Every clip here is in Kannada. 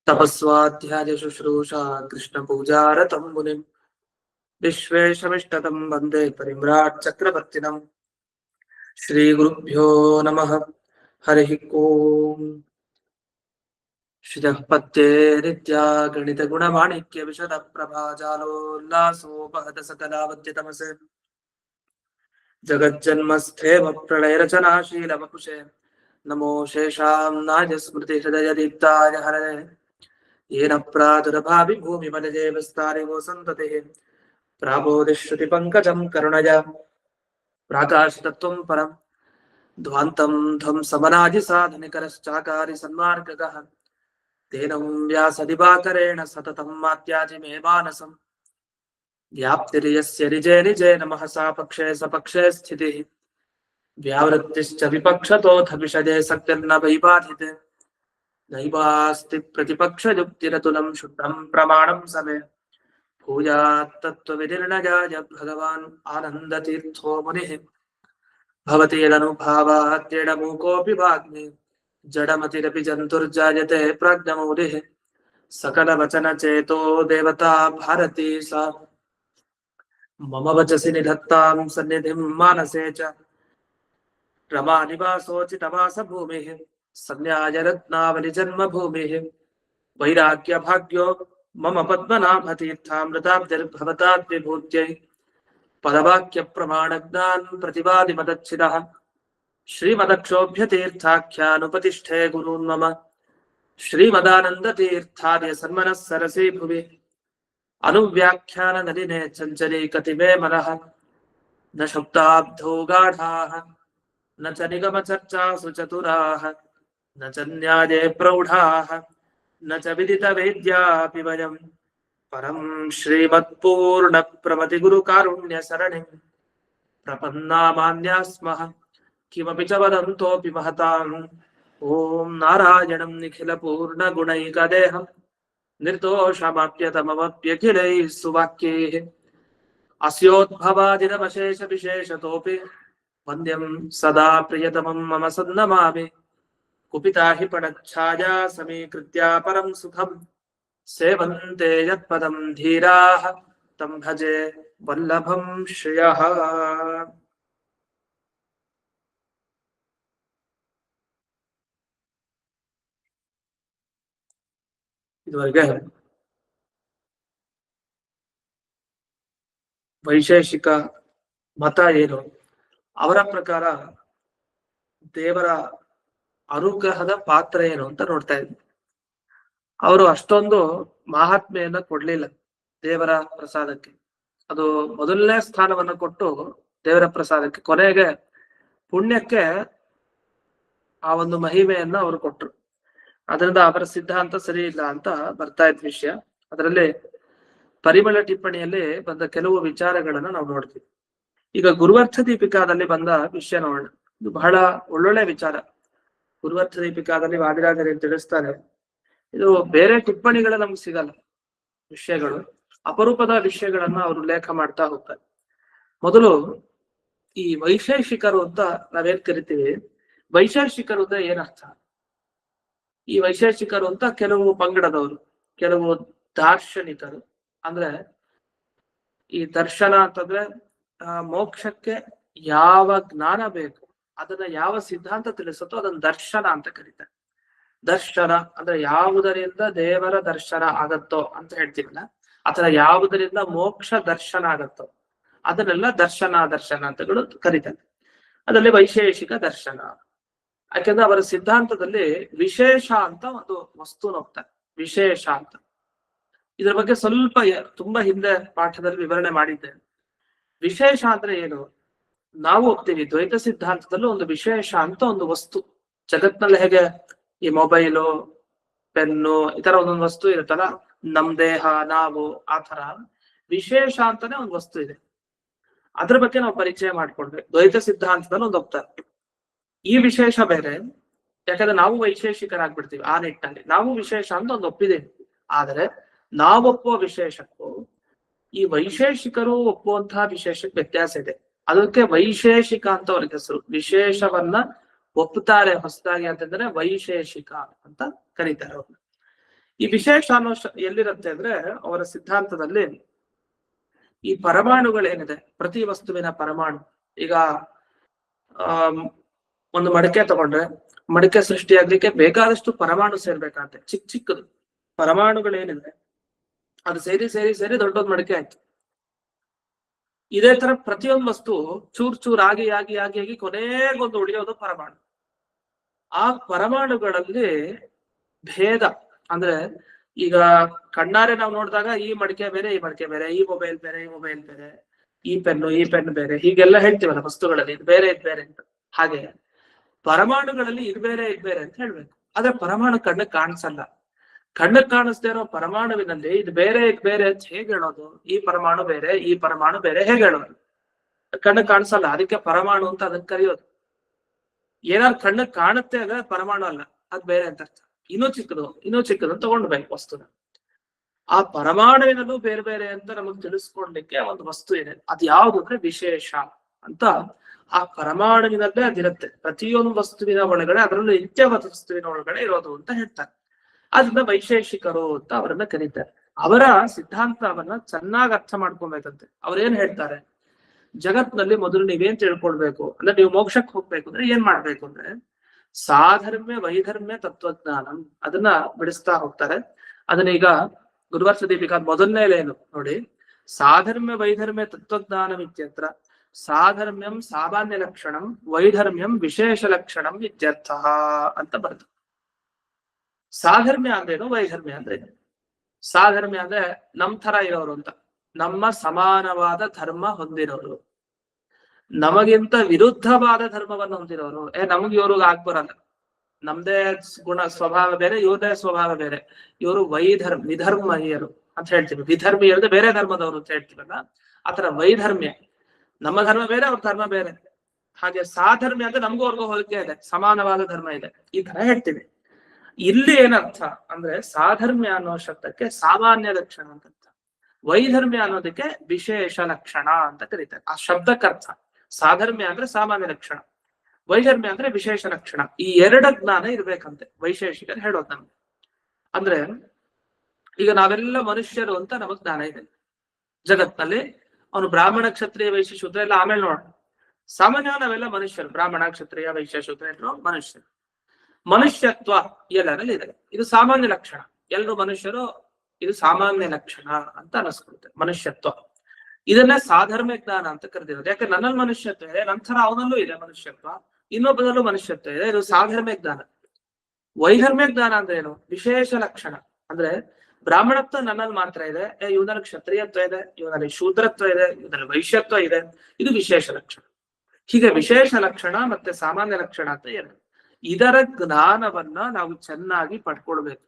तपस्वाध्याय शुश्रूषा कृष्ण पूजारतं मुनिम् विश्वेशमिष्टतं वन्दे परिम्राट् चक्रवर्तिनम्। श्रीगुरुभ्यो नमः। हरिः ओम्। श्रियः पत्ये नित्या गणित गुणमाणिक्य विशद प्रभाजालोल्लासोपहत सकलावद्यतमसे जगज्जन्मस्थेम प्रलयरचनाशील वपुषे नमो शेषाम्नाय स्मृति हृदय दीप्ताय हरये येन प्रादुर्भावि भूमिमलजे विस्तारिवो सन्ततिः प्राबोधिश्रुतिपङ्कजं करुणया प्राकाशितत्वं परं ध्वान्तं ध्वंसमनाजिसाधनिकरश्चाकारि सन्मार्गगः तेनं व्यासदिवाकरेण सततं मात्याजिमे मानसं व्याप्तिर्यस्य निजे निजे नमः सा पक्षे सपक्षे स्थितिः व्यावृत्तिश्च विपक्षतोऽथ विषदे सक्तिर्न वैबाधिते नैवास्ति प्रतिपक्षयुक्तिरतुलं शुद्धं प्रमाणं समे भूयात् तत्त्वविनिर्णयाय भगवान् आनन्दतीर्थो मुनिः भवति यदनुभावात् यडमूकोऽपि वाग्मी जडमतिरपि जन्तुर्जायते प्रज्ञमौलिः सकलवचनचेतो देवता भारती सा मम वचसि निधत्तां सन्निधिं मानसे च रमानिवासोचितवासभूमिः संन्यायरत्नावलिजन्मभूमिः वैराग्यभाग्यो मम पद्मनाभतीर्थामृताब्धिर्भवताद्विभूत्यै पदवाक्यप्रमाणज्ञान् प्रतिवादिमदच्छिदः श्रीमदक्षोभ्यतीर्थाख्यानुपतिष्ठे गुरून् मम श्रीमदानन्दतीर्थार्य सन्मनः सरसि भुवि अनुव्याख्याननलिने चञ्चली कतिमे मनः न शब्दाब्धौ गाढाः न च निगमचर्चासु चतुराः न च न्याये प्रौढाः न च विदितवेद्यापि वयम् परं श्रीमत्पूर्णप्रमतिगुरुकारुण्यसरणिं प्रपन्नामान्याः स्मः किमपि च वदन्तोऽपि महताम् ॐ नारायणं निखिलपूर्णगुणैकदेहं निर्दोषमाप्यतममप्यखिलैः सुवाक्यैः अस्योद्भवादिनमशेषविशेषतोऽपि वन्द्यं सदा प्रियतमं मम सन्नमामि कुपिता हि पणच्छाया समीकृत्या परं सुखं सेवन्ते यत्पदं धीराः तं भजे वल्लभं श्रियः। ಇದುವರೆಗೆ ವೈಶೇಷಿಕ ಮತ ಏನು, ಅವರ ಪ್ರಕಾರ ದೇವರ ಅನುಗ್ರಹದ ಪಾತ್ರ ಏನು ಅಂತ ನೋಡ್ತಾ ಇದ್ವಿ. ಅವರು ಅಷ್ಟೊಂದು ಮಹಾತ್ಮೆಯನ್ನ ಕೊಡ್ಲಿಲ್ಲ ದೇವರ ಪ್ರಸಾದಕ್ಕೆ. ಅದು ಮೊದಲನೇ ಸ್ಥಾನವನ್ನ ಕೊಟ್ಟು ದೇವರ ಪ್ರಸಾದಕ್ಕೆ, ಕೊನೆಗೆ ಪುಣ್ಯಕ್ಕೆ ಆ ಒಂದು ಮಹಿಮೆಯನ್ನ ಅವರು ಕೊಟ್ರು. ಅದರಿಂದ ಅವರ ಸಿದ್ಧಾಂತ ಸರಿ ಇಲ್ಲ ಅಂತ ಬರ್ತಾ ಇದ್ದ ವಿಷಯ. ಅದರಲ್ಲಿ ಪರಿಮಳ ಟಿಪ್ಪಣಿಯಲ್ಲಿ ಬಂದ ಕೆಲವು ವಿಚಾರಗಳನ್ನ ನಾವು ನೋಡ್ತೀವಿ. ಈಗ ಗುರುವರ್ಥ ದೀಪಿಕಾದಲ್ಲಿ ಬಂದ ವಿಷಯ ನೋಡೋಣ. ಇದು ಬಹಳ ಒಳ್ಳೊಳ್ಳೆ ವಿಚಾರ. ಗುರುವರ್ಥ ದೀಪಿಕಾದಲ್ಲಿ ವಾದಿರಾಜರು ತಿಳಿಸ್ತಾರೆ, ಇದು ಬೇರೆ ಟಿಪ್ಪಣಿಗಳು ನಮ್ಗೆ ಸಿಗಲ್ಲ ವಿಷಯಗಳು, ಅಪರೂಪದ ವಿಷಯಗಳನ್ನ ಅವರು ಉಲ್ಲೇಖ ಮಾಡ್ತಾ ಹೋಗ್ತಾರೆ. ಮೊದಲು ಈ ವೈಶೇಷಿಕರು ಅಂತ ನಾವೇನ್ ಕರಿತೀವಿ, ವೈಶೇಷಿಕರು ಅಂದ್ರೆ ಏನರ್ಥ? ಈ ವೈಶೇಷಿಕರು ಅಂತ ಕೆಲವು ಪಂಗಡದವರು, ಕೆಲವು ದಾರ್ಶನಿಕರು, ಅಂದ್ರೆ ಈ ದರ್ಶನ ಅಂತಂದ್ರೆ ಮೋಕ್ಷಕ್ಕೆ ಯಾವ ಜ್ಞಾನ ಬೇಕು, ಅದನ್ನ ಯಾವ ಸಿದ್ಧಾಂತ ತಿಳಿಸುತ್ತೋ ಅದನ್ನ ದರ್ಶನ ಅಂತ ಕರೀತಾರೆ. ದರ್ಶನ ಅಂದ್ರೆ ಯಾವುದರಿಂದ ದೇವರ ದರ್ಶನ ಆಗತ್ತೋ ಅಂತ ಹೇಳ್ತೀವಲ್ಲ, ಅಥವಾ ಯಾವುದರಿಂದ ಮೋಕ್ಷ ದರ್ಶನ ಆಗತ್ತೋ ಅದನ್ನೆಲ್ಲ ದರ್ಶನ ಅಂತಗಳು ಕರೀತಾರೆ. ಅದರಲ್ಲಿ ವೈಶೇಷಿಕ ದರ್ಶನ. ಯಾಕೆಂದ್ರೆ ಅವರ ಸಿದ್ಧಾಂತದಲ್ಲಿ ವಿಶೇಷ ಅಂತ ಒಂದು ವಸ್ತುನ ಹೋಗ್ತಾರೆ, ವಿಶೇಷ ಅಂತ. ಇದ್ರ ಬಗ್ಗೆ ಸ್ವಲ್ಪ ತುಂಬಾ ಹಿಂದೆ ಪಾಠದಲ್ಲಿ ವಿವರಣೆ ಮಾಡಿದ್ದೆ. ವಿಶೇಷ ಅಂದ್ರೆ ಏನು? ನಾವು ಹೋಗ್ತೀವಿ ದ್ವೈತ ಸಿದ್ಧಾಂತದಲ್ಲೂ ಒಂದು ವಿಶೇಷ ಅಂತ ಒಂದು ವಸ್ತು ಜಗತ್ನಲ್ಲಿ, ಹೇಗೆ ಈ ಮೊಬೈಲು, ಪೆನ್ನು, ಈ ತರ ಒಂದೊಂದು ವಸ್ತು ಇರುತ್ತಲ್ಲ, ನಮ್ ದೇಹ, ನಾವು, ಆ ತರ ವಿಶೇಷ ಅಂತಾನೆ ಒಂದು ವಸ್ತು ಇದೆ. ಅದ್ರ ಬಗ್ಗೆ ನಾವು ಪರಿಚಯ ಮಾಡ್ಕೊಂಡ್ವಿ. ದ್ವೈತ ಸಿದ್ಧಾಂತದಲ್ಲಿ ಒಂದು ಹೋಗ್ತಾರೆ ಈ ವಿಶೇಷ ಬೇರೆ, ಯಾಕಂದ್ರೆ ನಾವು ವೈಶೇಷಿಕರಾಗ್ಬಿಡ್ತೀವಿ. ಆ ನಿಟ್ಟಿನಲ್ಲಿ ನಾವು ವಿಶೇಷ ಅಂತ ಒಂದು ಒಪ್ಪಿದ್ದೇವೆ. ಆದರೆ ನಾವೊಪ್ಪುವ ವಿಶೇಷಕ್ಕೂ ಈ ವೈಶೇಷಿಕರು ಒಪ್ಪುವಂತಹ ವಿಶೇಷಕ್ಕೆ ವ್ಯತ್ಯಾಸ ಇದೆ. ಅದಕ್ಕೆ ವೈಶೇಷಿಕ ಅಂತ ಅವ್ರಿಗೆ ಹೆಸರು. ವಿಶೇಷವನ್ನ ಒಪ್ಪುತ್ತಾರೆ ಹೊಸದಾಗಿ ಅಂತಂದ್ರೆ ವೈಶೇಷಿಕ ಅಂತ ಕರೀತಾರೆ ಅವ್ರನ್ನ. ಈ ವಿಶೇಷ ಅನ್ನೋ ಎಲ್ಲಿರುತ್ತೆ ಅಂದ್ರೆ ಅವರ ಸಿದ್ಧಾಂತದಲ್ಲಿ ಈ ಪರಮಾಣುಗಳೇನಿದೆ, ಪ್ರತಿ ವಸ್ತುವಿನ ಪರಮಾಣು, ಈಗ ಒಂದು ಮಡಿಕೆ ತಗೊಂಡ್ರೆ ಮಡಿಕೆ ಸೃಷ್ಟಿಯಾಗ್ಲಿಕ್ಕೆ ಬೇಕಾದಷ್ಟು ಪರಮಾಣು ಸೇರ್ಬೇಕಾಗತ್ತೆ. ಚಿಕ್ಕ ಚಿಕ್ಕದು ಪರಮಾಣುಗಳೇನಿದೆ ಅದು ಸೇರಿ ಸೇರಿ ಸೇರಿ ದೊಡ್ಡೊಂದು ಮಡಿಕೆ ಆಯ್ತು. ಇದೇ ತರ ಪ್ರತಿಯೊಂದು ವಸ್ತು ಚೂರ್ ಚೂರ್ ಆಗಿ ಆಗಿ ಆಗಿ ಆಗಿ ಕೊನೆಗೊಂದು ಉಳಿಯೋದು ಪರಮಾಣು. ಆ ಪರಮಾಣುಗಳಲ್ಲಿ ಭೇದ ಅಂದ್ರೆ ಈಗ ಕಣ್ಣಾರೆ ನಾವು ನೋಡಿದಾಗ ಈ ಮಡಿಕೆ ಬೇರೆ, ಈ ಮಡಿಕೆ ಬೇರೆ, ಈ ಮೊಬೈಲ್ ಬೇರೆ, ಈ ಮೊಬೈಲ್ ಬೇರೆ, ಈ ಪೆನ್ ಬೇರೆ, ಹೀಗೆಲ್ಲ ಹೇಳ್ತೀವಲ್ಲ ವಸ್ತುಗಳಲ್ಲಿ, ಇದು ಬೇರೆ ಇದು ಬೇರೆ ಅಂತ. ಹಾಗೆ ಪರಮಾಣುಗಳಲ್ಲಿ ಇದು ಬೇರೆ ಇದು ಬೇರೆ ಅಂತ ಹೇಳ್ಬೇಕು. ಆದ್ರೆ ಪರಮಾಣು ಕಣ್ಣಕ್ಕೆ ಕಾಣಿಸಲ್ಲ. ಕಣ್ಣಕ್ಕೆ ಕಾಣಿಸ್ದೇ ಇರೋ ಪರಮಾಣುವಿನಲ್ಲಿ ಇದು ಬೇರೆ ಇದು ಬೇರೆ ಅಂತ ಹೇಗೆ ಹೇಳೋದು? ಈ ಪರಮಾಣು ಬೇರೆ, ಈ ಪರಮಾಣು ಬೇರೆ ಹೇಗೆ ಹೇಳೋದು? ಕಣ್ಣಕ್ಕೆ ಕಾಣಿಸಲ್ಲ, ಅದಕ್ಕೆ ಪರಮಾಣು ಅಂತ ಅದನ್ನ ಕರೆಯೋದು. ಏನಾದ್ರು ಕಣ್ಣಕ್ಕೆ ಕಾಣುತ್ತೆ ಅಂದ್ರೆ ಪರಮಾಣು ಅಲ್ಲ, ಅದ್ ಬೇರೆ ಅಂತ ಅರ್ಥ. ಇನ್ನೂ ಚಿಕ್ಕದು ತಗೊಂಡ್ಬೇಕು ವಸ್ತುನ. ಆ ಪರಮಾಣುವಿನಲ್ಲೂ ಬೇರೆ ಬೇರೆ ಅಂತ ನಮಗ್ ತಿಳಿಸ್ಕೊಡ್ಲಿಕ್ಕೆ ಒಂದು ವಸ್ತು ಇದೆ. ಅದ್ ಯಾವ್ದು ಅಂದ್ರೆ ವಿಶೇಷ ಅಂತ. ಆ ಪರಮಾಣುವಿನಲ್ಲೇ ಅದಿರುತ್ತೆ. ಪ್ರತಿಯೊಂದು ವಸ್ತುವಿನ ಒಳಗಡೆ, ಅದರಲ್ಲೂ ನಿತ್ಯವಾದ ವಸ್ತುವಿನ ಒಳಗಡೆ ಇರೋದು ಅಂತ ಹೇಳ್ತಾರೆ. ಅದನ್ನ ವೈಶೇಷಿಕರು ಅಂತ ಅವರನ್ನ ಕರೀತಾರೆ. ಅವರ ಸಿದ್ಧಾಂತವನ್ನ ಚೆನ್ನಾಗಿ ಅರ್ಥ ಮಾಡ್ಕೊಬೇಕಂತೆ. ಅವ್ರೇನ್ ಹೇಳ್ತಾರೆ, ಜಗತ್ನಲ್ಲಿ ಮೊದಲು ನೀವೇನ್ ತಿಳ್ಕೊಳ್ಬೇಕು ಅಂದ್ರೆ, ನೀವು ಮೋಕ್ಷಕ್ಕೆ ಹೋಗ್ಬೇಕು ಅಂದ್ರೆ ಏನ್ ಮಾಡ್ಬೇಕು ಅಂದ್ರೆ ಸಾಧರ್ಮ್ಯ ವೈಧರ್ಮ್ಯ ತತ್ವಜ್ಞಾನ, ಅದನ್ನ ಬಿಡಿಸ್ತಾ ಹೋಗ್ತಾರೆ. ಅದನ್ನ ಈಗ ಗುರುವರ್ಷ ದೀಪಿಕಾ ಮೊದಲನೇ ಲೈನು ನೋಡಿ, ಸಾಧರ್ಮ್ಯ ವೈಧರ್ಮ್ಯ ತತ್ವಜ್ಞಾನ ಇತ್ಯತ್ರ ಸಾಧರ್ಮ್ಯಂ ಸಾಮಾನ್ಯ ಲಕ್ಷಣಂ ವೈಧರ್ಮ್ಯಂ ವಿಶೇಷ ಲಕ್ಷಣಂ ಇತ್ಯರ್ಥ ಅಂತ ಬರ್ತದೆ. ಸಾಧರ್ಮ್ಯ ಅಂದ್ರೇನು, ವೈಧರ್ಮ್ಯ ಅಂದ್ರೇನು? ಸಾಧರ್ಮ್ಯ ಅಂದ್ರೆ ನಮ್ ತರ ಇರೋರು ಅಂತ, ನಮ್ಮ ಸಮಾನವಾದ ಧರ್ಮ ಹೊಂದಿರೋರು, ನಮಗಿಂತ ವಿರುದ್ಧವಾದ ಧರ್ಮವನ್ನು ಹೊಂದಿರೋರು. ನಮ್ಗೆ ಇವ್ರಿಗೆ ಆಗ್ಬರಲ್ಲ, ನಮ್ದೇ ಗುಣ ಸ್ವಭಾವ ಬೇರೆ, ಇವ್ರದೇ ಸ್ವಭಾವ ಬೇರೆ, ಇವರು ವಿಧರ್ಮೀಯರು ಅಂತ ಹೇಳ್ತೀವಿ. ವಿಧರ್ಮೀಯರು ಬೇರೆ ಧರ್ಮದವರು ಅಂತ ಹೇಳ್ತೀವಲ್ಲ, ಆತರ ವೈಧರ್ಮ್ಯ, ನಮ್ಮ ಧರ್ಮ ಬೇರೆ ಅವ್ರ ಧರ್ಮ ಬೇರೆ. ಹಾಗೆ ಸಾಧರ್ಮ್ಯ ಅಂದ್ರೆ ನಮಗೂ ಅವ್ರಿಗೂ ಹೋಲಿಕೆ ಇದೆ, ಸಮಾನವಾದ ಧರ್ಮ ಇದೆ, ಈ ತರ ಹೇಳ್ತೀವಿ. ಇಲ್ಲಿ ಏನರ್ಥ ಅಂದ್ರೆ ಸಾಧರ್ಮ್ಯ ಅನ್ನೋ ಶಬ್ದಕ್ಕೆ ಸಾಮಾನ್ಯ ಲಕ್ಷಣ ಅಂತ ಅರ್ಥ, ವೈಧರ್ಮ್ಯ ಅನ್ನೋದಕ್ಕೆ ವಿಶೇಷ ಲಕ್ಷಣ ಅಂತ ಕರೀತಾರೆ. ಆ ಶಬ್ದಕ್ಕರ್ಥ ಸಾಧರ್ಮ್ಯ ಅಂದ್ರೆ ಸಾಮಾನ್ಯ ಲಕ್ಷಣ, ವೈಧರ್ಮ್ಯ ಅಂದ್ರೆ ವಿಶೇಷ ಲಕ್ಷಣ. ಈ ಎರಡ ಜ್ಞಾನ ಇರ್ಬೇಕಂತೆ ವೈಶೇಷಿಕರು ಹೇಳೋದು ನಮ್ಗೆ. ಅಂದ್ರೆ ಈಗ ನಾವೆಲ್ಲ ಮನುಷ್ಯರು ಅಂತ ನಮಗ್ ಜ್ಞಾನ ಇದೆ ಜಗತ್ನಲ್ಲಿ. ಅವನು ಬ್ರಾಹ್ಮಣ ಕ್ಷತ್ರಿಯ ವೈಶ್ಯ ಶೂದ್ರ ಎಲ್ಲ ಆಮೇಲೆ ನೋಡೋಣ. ಸಾಮಾನ್ಯ ನಾವೆಲ್ಲ ಮನುಷ್ಯರು, ಬ್ರಾಹ್ಮಣ ಕ್ಷತ್ರಿಯ ವೈಶ್ಯ ಶೂದ್ರ ಎಲ್ಲರೂ ಮನುಷ್ಯರು. ಮನುಷ್ಯತ್ವ ಎಲ್ಲರಲ್ಲಿ ಇದೆ, ಇದು ಸಾಮಾನ್ಯ ಲಕ್ಷಣ. ಎಲ್ಲರೂ ಮನುಷ್ಯರು, ಇದು ಸಾಮಾನ್ಯ ಲಕ್ಷಣ ಅಂತ ಅನಿಸ್ಕೊಳುತ್ತೆ ಮನುಷ್ಯತ್ವ. ಇದನ್ನ ಸಾಧರ್ಮ್ಯ ಜ್ಞಾನ ಅಂತ ಕರೆದಿರೋದು. ಯಾಕೆ ನನ್ನಲ್ಲಿ ಮನುಷ್ಯತ್ವ ಇದೆ, ನಂತರ ಅವನಲ್ಲೂ ಇದೆ ಮನುಷ್ಯತ್ವ, ಇನ್ನೊಬ್ಬನಲ್ಲೂ ಮನುಷ್ಯತ್ವ ಇದೆ, ಇದು ಸಾಧರ್ಮ್ಯ ಜ್ಞಾನ. ವೈಧರ್ಮ್ಯ ಜ್ಞಾನ ಅಂದ್ರೆ ಏನು? ವಿಶೇಷ ಲಕ್ಷಣ. ಅಂದ್ರೆ ಬ್ರಾಹ್ಮಣತ್ವ ನನ್ನಲ್ಲಿ ಮಾತ್ರ ಇದೆ, ಇವನಲ್ಲಿ ಕ್ಷತ್ರಿಯತ್ವ ಇದೆ, ಇವನಲ್ಲಿ ಶೂದ್ರತ್ವ ಇದೆ, ಇವನಲ್ಲಿ ವೈಶ್ಯತ್ವ ಇದೆ, ಇದು ವಿಶೇಷ ಲಕ್ಷಣ. ಹೀಗೆ ವಿಶೇಷ ಲಕ್ಷಣ ಮತ್ತೆ ಸಾಮಾನ್ಯ ಲಕ್ಷಣ ಅಂತ ಏನು, ಇದರ ಜ್ಞಾನವನ್ನ ನಾವು ಚೆನ್ನಾಗಿ ಪಡ್ಕೊಳ್ಬೇಕು.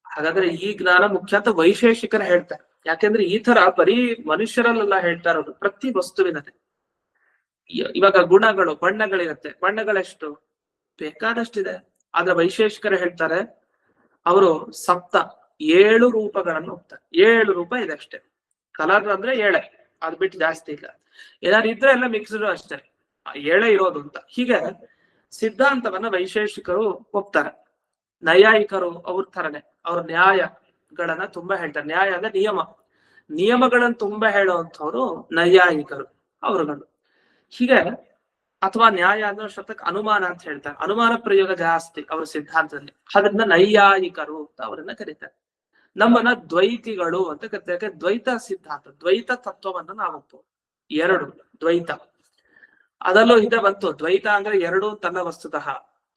ಹಾಗಾದ್ರೆ ಈ ಜ್ಞಾನ ಮುಖ್ಯ ಅಂತ ವೈಶೇಷಿಕರು ಹೇಳ್ತಾರೆ. ಯಾಕೆಂದ್ರೆ ಈ ತರ ಬರೀ ಮನುಷ್ಯರಲ್ಲೆಲ್ಲ ಹೇಳ್ತಾ ಇರೋದು, ಪ್ರತಿ ವಸ್ತುವಿನದೆ. ಇವಾಗ ಗುಣಗಳು, ಬಣ್ಣಗಳಿರುತ್ತೆ, ಬಣ್ಣಗಳೆಷ್ಟು ಬೇಕಾದಷ್ಟಿದೆ. ಆದ್ರೆ ವೈಶೇಷಿಕರು ಹೇಳ್ತಾರೆ, ಅವರು 7 ರೂಪಗಳನ್ನು ಹೋಗ್ತಾರೆ. 7 ರೂಪ ಇದೆ ಅಷ್ಟೇ. ಕಲರ್ ಅಂದ್ರೆ 7, ಅದ್ ಬಿಟ್ಟು ಜಾಸ್ತಿ ಇಲ್ಲ. ಏನಾದ್ರು ಇದ್ರೆ ಎಲ್ಲ ಮಿಕ್ಸ್ಡ್ ಅಷ್ಟೇ, 7 ಇರೋದು ಅಂತ. ಹೀಗೆ ಸಿದ್ಧಾಂತವನ್ನ ವೈಶೇಷಿಕರು ಒಪ್ತಾರೆ. ನೈಯಾಯಿಕರು ಅವ್ರ ತರನೇ, ಅವ್ರ ನ್ಯಾಯಗಳನ್ನ ತುಂಬಾ ಹೇಳ್ತಾರೆ. ನ್ಯಾಯ ಅಂದ್ರೆ ನಿಯಮಗಳನ್ನ ತುಂಬಾ ಹೇಳುವಂಥವ್ರು ನೈಯಾಯಿಕರು ಅವರುಗಳು. ಹೀಗೆ ಅಥವಾ ನ್ಯಾಯ ಅನ್ನೋ ಶಬ್ದಕ್ಕೆ ಅನುಮಾನ ಅಂತ ಹೇಳ್ತಾರೆ, ಅನುಮಾನ ಪ್ರಯೋಗ ಜಾಸ್ತಿ ಅವ್ರ ಸಿದ್ಧಾಂತದಲ್ಲಿ. ಅದನ್ನ ನೈಯಾಯಿಕರು ಅಂತ ಅವರನ್ನ ಕರೀತಾರೆ. ನಮ್ಮನ್ನ ದ್ವೈತಿಗಳು ಅಂತ ಕರೀತಾರೆ. ದ್ವೈತ ಸಿದ್ಧಾಂತ, ದ್ವೈತ ತತ್ವವನ್ನ ನಾವು ಒಪ್ಪೋದು. 2 ದ್ವೈತ, ಅದಲ್ಲೂ ಇದೆ ಬಂತು. ದ್ವೈತ ಅಂದ್ರೆ 2 ತನ್ನ ವಸ್ತುತಃ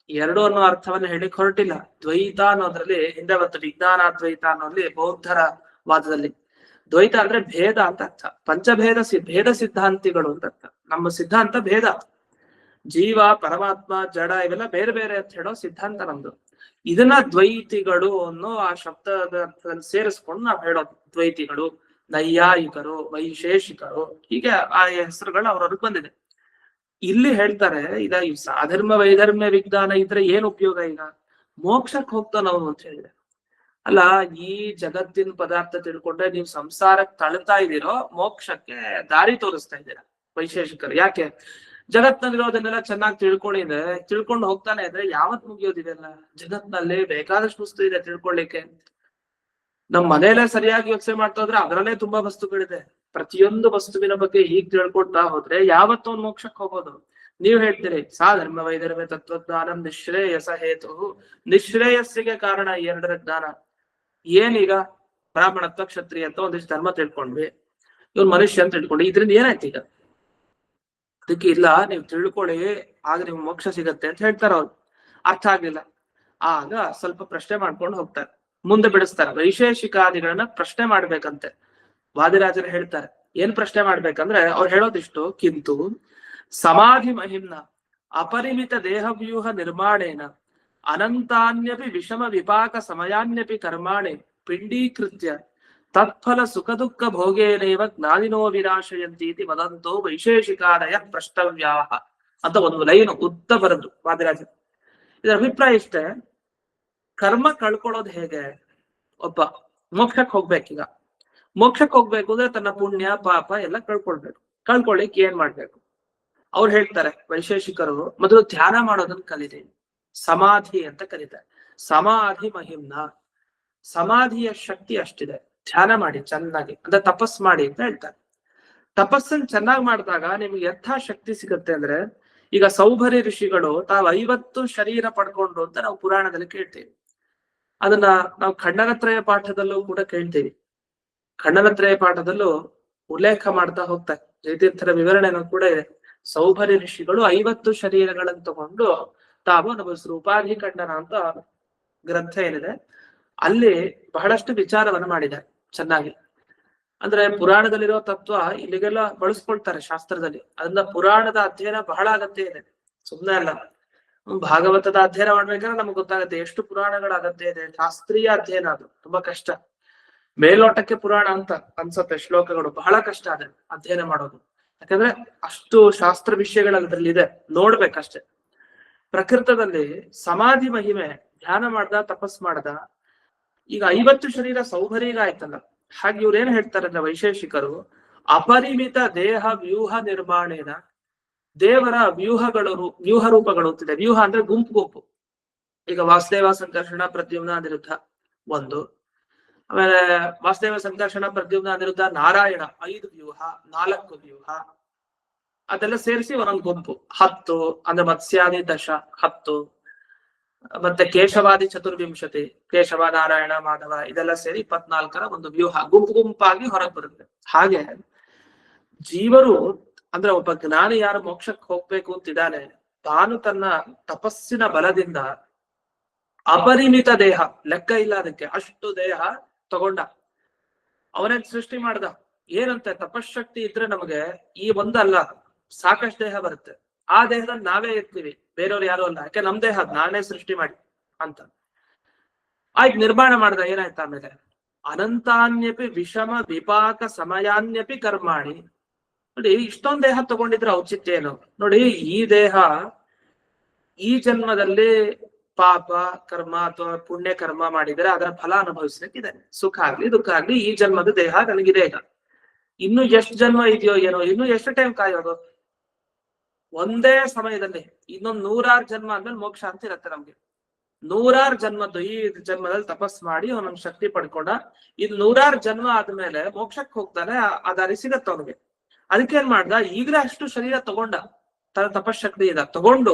2 ಅನ್ನೋ ಅರ್ಥವನ್ನ ಹೇಳಿಕ್ ಹೊರಟಿಲ್ಲ. ದ್ವೈತ ಅನ್ನೋದ್ರಲ್ಲಿ ಹಿಂದೆ ಬಂತು, ವಿಜ್ಞಾನಾದ್ವೈತ ಅನ್ನೋದ್ರಲ್ಲಿ ಬೌದ್ಧರ ವಾದದಲ್ಲಿ. ದ್ವೈತ ಅಂದ್ರೆ ಭೇದ ಅಂತ ಅರ್ಥ. ಭೇದ ಸಿದ್ಧಾಂತಿಗಳು ಅಂತ ಅರ್ಥ. ನಮ್ಮ ಸಿದ್ಧಾಂತ ಭೇದ, ಜೀವ ಪರಮಾತ್ಮ ಜಡ ಇವೆಲ್ಲ ಬೇರೆ ಬೇರೆ ಅಂತ ಹೇಳೋ ಸಿದ್ಧಾಂತ ನಮ್ದು. ಇದನ್ನ ದ್ವೈತಿಗಳು ಅನ್ನೋ ಆ ಶಬ್ದದ ಸೇರಿಸ್ಕೊಂಡು ನಾವು ಹೇಳೋದು. ದ್ವೈತಿಗಳು, ನೈಯಾಯಿಕರು, ವೈಶೇಷಿಕರು, ಹೀಗೆ ಆ ಹೆಸರುಗಳು ಅವ್ರವ್ರಿಗೆ ಬಂದಿದೆ. ಇಲ್ಲಿ ಹೇಳ್ತಾರೆ, ಈಗ ಈ ಸಾಧರ್ಮ ವೈಧರ್ಮ್ಯ ವಿಜ್ಞಾನ ಇದ್ರೆ ಏನ್ ಉಪಯೋಗ? ಈಗ ಮೋಕ್ಷಕ್ಕೆ ಹೋಗ್ತಾನ ಅವನು ಅಂತ ಹೇಳಿದ್ರೆ, ಅಲ್ಲ ಈ ಜಗತ್ತಿನ ಪದಾರ್ಥ ತಿಳ್ಕೊಂಡ್ರೆ ನೀವು ಸಂಸಾರಕ್ಕೆ ತಳ್ತಾ ಇದ್ದೀರೋ, ಮೋಕ್ಷಕ್ಕೆ ದಾರಿ ತೋರಿಸ್ತಾ ಇದ್ದೀರಾ ವೈಶೇಷಿಕರು. ಯಾಕೆ? ಜಗತ್ನಲ್ಲಿರೋದನ್ನೆಲ್ಲ ಚೆನ್ನಾಗಿ ತಿಳ್ಕೊಂಡು ಹೋಗ್ತಾನೆ ಇದ್ರೆ ಯಾವತ್ ಮುಗಿಯೋದಿದೆಲ್ಲ. ಜಗತ್ನಲ್ಲಿ ಬೇಕಾದಷ್ಟು ವಸ್ತು ಇದೆ ತಿಳ್ಕೊಳ್ಳಿಕ್ಕೆ. ನಮ್ ಮನೆಯಲ್ಲೇ ಸರಿಯಾಗಿ ಯೋಚನೆ ಮಾಡ್ತಾ ಹೋದ್ರೆ ಅದರಲ್ಲೇ ತುಂಬಾ ವಸ್ತುಗಳಿದೆ. ಪ್ರತಿಯೊಂದು ವಸ್ತುವಿನ ಬಗ್ಗೆ ಹೀಗ್ ತಿಳ್ಕೊಳ್ತಾ ಹೋದ್ರೆ ಯಾವತ್ತೂ ಒಂದ್ ಮೋಕ್ಷಕ್ಕೆ ಹೋಗೋದು. ನೀವ್ ಹೇಳ್ತೀರಿ ಧರ್ಮ ವೈಧರ್ಮ್ಯ ತತ್ವಜ್ಞಾನಂ ನಿಶ್ರೇಯಸ ಹೇತು. ನಿಶ್ರೇಯಸ್ಸಿಗೆ ಕಾರಣ ಈ ಎರಡರ ಜ್ಞಾನ. ಏನೀಗ ಬ್ರಾಹ್ಮಣತ್ವ ಕ್ಷತ್ರಿಯತ್ವ ಒಂದಿಷ್ಟು ಧರ್ಮ ತಿಳ್ಕೊಂಡ್ವಿ, ಇವ್ರು ಮನುಷ್ಯ ಅಂತ ತಿಳ್ಕೊಂಡ್ವಿ, ಇದ್ರಿಂದ ಏನಾಯ್ತು ಈಗ? ಅದಕ್ಕೆ ಇಲ್ಲ, ನೀವು ತಿಳ್ಕೊಳ್ಳಿ ಆಗ ನಿಮ್ಗೆ ಮೋಕ್ಷ ಸಿಗತ್ತೆ ಅಂತ ಹೇಳ್ತಾರ ಅವ್ರು. ಅರ್ಥ ಆಗ್ಲಿಲ್ಲ, ಆಗ ಸ್ವಲ್ಪ ಪ್ರಶ್ನೆ ಮಾಡ್ಕೊಂಡು ಹೋಗ್ತಾರೆ, ಮುಂದೆ ಬಿಡಿಸ್ತಾರೆ. ವೈಶೇಷಿಕಾದಿಗಳನ್ನ ಪ್ರಶ್ನೆ ಮಾಡ್ಬೇಕಂತೆ. ವಾದಿರಾಜರು ಹೇಳ್ತಾರೆ ಏನ್ ಪ್ರಶ್ನೆ ಮಾಡ್ಬೇಕಂದ್ರೆ, ಅವ್ರು ಹೇಳೋದಿಷ್ಟು, ಕಿಂತು ಸಮಾಧಿ ಮಹಿಮ್ನ ಅಪರಿಮಿತ ದೇಹವ್ಯೂಹ ನಿರ್ಮಾಣೇನ ಅನಂತಾನ್ಯಪಿ ವಿಷಮ ವಿಪಾಕ ಸಮಯಾನ್ಯಪಿ ಕರ್ಮಾಣಿ ಪಿಂಡೀಕೃತ್ಯ ತತ್ಫಲ ಸುಖ ದುಃಖ ಭೋಗೇನೈವ ಜ್ಞಾನಿನೋ ವಿನಾಶಯಂತಿ ವದಂತೋ ವೈಶೇಷಿಕಾದಯ ಪ್ರಷ್ಟವ್ಯಾಹ ಅಂತ ಒಂದು ಲೈನ್ ಉದ್ದ ಬರದು ವಾದಿರಾಜರು. ಇದರ ಅಭಿಪ್ರಾಯ ಇಷ್ಟೇ, ಕರ್ಮ ಕಳ್ಕೊಳ್ಳೋದು ಹೇಗೆ? ಒಬ್ಬ ಮೋಕ್ಷಕ್ಕೆ ಹೋಗ್ಬೇಕೀಗ. ಮೋಕ್ಷಕ್ಕೆ ಹೋಗ್ಬೇಕು ಅಂದ್ರೆ ತನ್ನ ಪುಣ್ಯ ಪಾಪ ಎಲ್ಲ ಕಳ್ಕೊಳ್ಳಿಕ್ ಏನ್ ಮಾಡ್ಬೇಕು? ಅವ್ರು ಹೇಳ್ತಾರೆ ವೈಶೇಷಿಕರು, ಮೊದಲು ಧ್ಯಾನ ಮಾಡೋದನ್ನ ಕಲಿರಿ, ಸಮಾಧಿ ಅಂತ ಕರೀತಾರೆ. ಸಮಾಧಿ ಮಹಿಮ್ನ, ಸಮಾಧಿಯ ಶಕ್ತಿ ಅಷ್ಟಿದೆ. ಧ್ಯಾನ ಮಾಡಿ ಚೆನ್ನಾಗಿ, ಅಂದ್ರೆ ತಪಸ್ ಮಾಡಿ ಅಂತ ಹೇಳ್ತಾರೆ. ತಪಸ್ಸನ್ನು ಚೆನ್ನಾಗಿ ಮಾಡಿದಾಗ ನಿಮ್ಗೆ ಎಂಥ ಶಕ್ತಿ ಸಿಗುತ್ತೆ ಅಂದ್ರೆ, ಈಗ ಸೌಭರಿ ಋಷಿಗಳು ತಾವು 50 ಶರೀರ ಪಡ್ಕೊಂಡ್ರು ಅಂತ ನಾವು ಪುರಾಣದಲ್ಲಿ ಕೇಳ್ತೀವಿ. ಅದನ್ನ ನಾವು ಖಂಡನತ್ರಯ ಪಾಠದಲ್ಲೂ ಕೂಡ ಕೇಳ್ತೀವಿ. ಖಂಡನತ್ರಯ ಪಾಠದಲ್ಲೂ ಉಲ್ಲೇಖ ಮಾಡ್ತಾ ಹೋಗ್ತಾರೆ, ಜಯತೀರ್ಥರ ವಿವರಣೆನೂ ಕೂಡ ಇದೆ. ಸೌಭರಿ ಋಷಿಗಳು 50 ಶರೀರಗಳನ್ನು ತಗೊಂಡು ತಾವು ಅನುಭವಿಸಿದ್ರು. ಉಪಾಧಿ ಖಂಡನ ಅಂತ ಗ್ರಂಥ ಏನಿದೆ, ಅಲ್ಲಿ ಬಹಳಷ್ಟು ವಿಚಾರವನ್ನು ಮಾಡಿದ್ದಾರೆ ಚೆನ್ನಾಗಿ. ಅಂದ್ರೆ ಪುರಾಣದಲ್ಲಿರೋ ತತ್ವ ಇಲ್ಲಿಗೆಲ್ಲ ಬಳಸ್ಕೊಳ್ತಾರೆ ಶಾಸ್ತ್ರದಲ್ಲಿ. ಅದನ್ನ ಪುರಾಣದ ಅಧ್ಯಯನ ಬಹಳ ಅಗತ್ಯ ಇದೆ, ಸುಮ್ಮನೆ ಅಲ್ಲ. ಭಾಗವತದ ಅಧ್ಯಯನ ಮಾಡ್ಬೇಕಾದ್ರೆ ನಮ್ಗೆ ಗೊತ್ತಾಗುತ್ತೆ ಎಷ್ಟು ಪುರಾಣಗಳ ಅಗತ್ಯ ಇದೆ. ಶಾಸ್ತ್ರೀಯ ಅಧ್ಯಯನ ಅದು ತುಂಬಾ ಕಷ್ಟ. ಮೇಲ್ನೋಟಕ್ಕೆ ಪುರಾಣ ಅಂತ ಅನ್ಸತ್ತೆ, ಶ್ಲೋಕಗಳು ಬಹಳ ಕಷ್ಟ ಅದೇ ಅಧ್ಯಯನ ಮಾಡೋದು. ಯಾಕಂದ್ರೆ ಅಷ್ಟು ಶಾಸ್ತ್ರ ವಿಷಯಗಳು ಅದ್ರಲ್ಲಿ ಇದೆ, ನೋಡ್ಬೇಕಷ್ಟೆ. ಪ್ರಕೃತದಲ್ಲಿ ಸಮಾಧಿ ಮಹಿಮೆ, ಧ್ಯಾನ ಮಾಡ್ದ, ತಪಸ್ ಮಾಡ್ದ. ಈಗ 50 ಶರೀರ ಸೌಭರಿಗ ಆಯ್ತಲ್ಲ, ಹಾಗೆ ಇವ್ರು ಏನ್ ಹೇಳ್ತಾರೆ ಅಂದ್ರೆ ವೈಶೇಷಿಕರು, ಅಪರಿಮಿತ ದೇಹ ವ್ಯೂಹ ನಿರ್ಮಾಣೇನ, ದೇವರ ವ್ಯೂಹ ರೂಪಗಳು ಅಂತಿದೆ. ವ್ಯೂಹ ಅಂದ್ರೆ ಗುಂಪು. ಈಗ ವಾಸುದೇವ ಸಂಕರ್ಷಣ ಪ್ರದ್ಯುಮ್ನ ಅನಿರುದ್ಧ ಒಂದು, ಆಮೇಲೆ ವಾಸುದೇವ ಸಂಕರ್ಷಣ ಪ್ರದ್ಯುಮ್ನ ಅನಿರುದ್ಧ ನಾರಾಯಣ 5 ವ್ಯೂಹ, 4 ವ್ಯೂಹ, ಅದೆಲ್ಲ ಸೇರಿಸಿ ಒಂದೊಂದು ಗುಂಪು 10. ಅಂದ್ರೆ ಮತ್ಸ್ಯಾದಿ 10, ಮತ್ತೆ ಕೇಶವಾದಿ 24, ಕೇಶವ ನಾರಾಯಣ ಮಾಧವ ಇದೆಲ್ಲ ಸೇರಿ 24ರ ಒಂದು ವ್ಯೂಹ, ಗುಂಪಾಗಿ ಹೊರಗೆ ಬರುತ್ತೆ. ಹಾಗೆ ಜೀವರು ಅಂದ್ರೆ ಒಬ್ಬ ಜ್ಞಾನಿ ಯಾರು ಮೋಕ್ಷಕ್ಕೆ ಹೋಗ್ಬೇಕು ಅಂತಿದ್ದಾನೆ, ತಾನು ತನ್ನ ತಪಸ್ಸಿನ ಬಲದಿಂದ ಅಪರಿಮಿತ ದೇಹ, ಲೆಕ್ಕ ಇಲ್ಲ ಅದಕ್ಕೆ, ಅಷ್ಟು ದೇಹ ತಗೊಂಡ. ಅವನೇ ಸೃಷ್ಟಿ ಮಾಡ್ದ. ಏನಂತೆ, ತಪಶಕ್ತಿ ಇದ್ರೆ ನಮಗೆ ಈ ಒಂದಲ್ಲ ಸಾಕಷ್ಟು ದೇಹ ಬರುತ್ತೆ. ಆ ದೇಹದಲ್ಲಿ ನಾವೇ ಇರ್ತೀವಿ, ಬೇರೆಯವ್ರು ಯಾರು ಅಲ್ಲ. ಯಾಕೆ ನಮ್ ದೇಹ ನಾನೇ ಸೃಷ್ಟಿ ಮಾಡಿ ಅಂತ ಆಯ್ತು ನಿರ್ಮಾಣ ಮಾಡ್ದ. ಏನಾಯ್ತು ಆಮೇಲೆ, ಅನಂತಾನ್ಯಪಿ ವಿಷಮ ವಿಪಾಕ ಸಮಯಾನ್ಯಪಿ ಕರ್ಮಾಣಿ. ನೋಡಿ, ಇಷ್ಟೊಂದು ದೇಹ ತಗೊಂಡಿದ್ರೆ ಔಚಿತ್ಯ ಏನು ನೋಡಿ. ಈ ದೇಹ ಈ ಜನ್ಮದಲ್ಲಿ ಪಾಪ ಕರ್ಮ ಅಥವಾ ಪುಣ್ಯ ಕರ್ಮ ಮಾಡಿದರೆ ಅದರ ಫಲ ಅನುಭವಿಸ್ಲಿಕ್ಕಿದೆ. ಸುಖ ಆಗ್ಲಿ ದುಃಖ ಆಗ್ಲಿ, ಈ ಜನ್ಮದ ದೇಹ ನನಗಿದೆ. ಈಗ ಇನ್ನು ಎಷ್ಟು ಜನ್ಮ ಇದೆಯೋ ಏನೋ, ಇನ್ನು ಎಷ್ಟು ಟೈಮ್ ಕಾಯೋದು? ಒಂದೇ ಸಮಯದಲ್ಲಿ ಇನ್ನೊಂದು 100 ಜನ್ಮ ಆದ್ಮೇಲೆ ಮೋಕ್ಷ ಅಂತ ಇರತ್ತೆ ನಮ್ಗೆ. 100 ಜನ್ಮದ್ದು ಈ ಜನ್ಮದಲ್ಲಿ ತಪಸ್ ಮಾಡಿ ಅವನೊಂದು ಶಕ್ತಿ ಪಡ್ಕೊಂಡ, ಇದು 100 ಜನ್ಮ ಆದ್ಮೇಲೆ ಮೋಕ್ಷಕ್ಕೆ ಹೋಗ್ತಾನೆ, ಅದಾರಿ ಸಿಗತ್ತ ಅವನಿಗೆ. ಅದಕ್ಕೇನ್ ಮಾಡ್ದ, ಈಗಲೇ ಅಷ್ಟು ಶರೀರ ತಗೊಂಡ, ತನ್ನ ತಪಶಕ್ತಿ ಇದೆ ತಗೊಂಡು,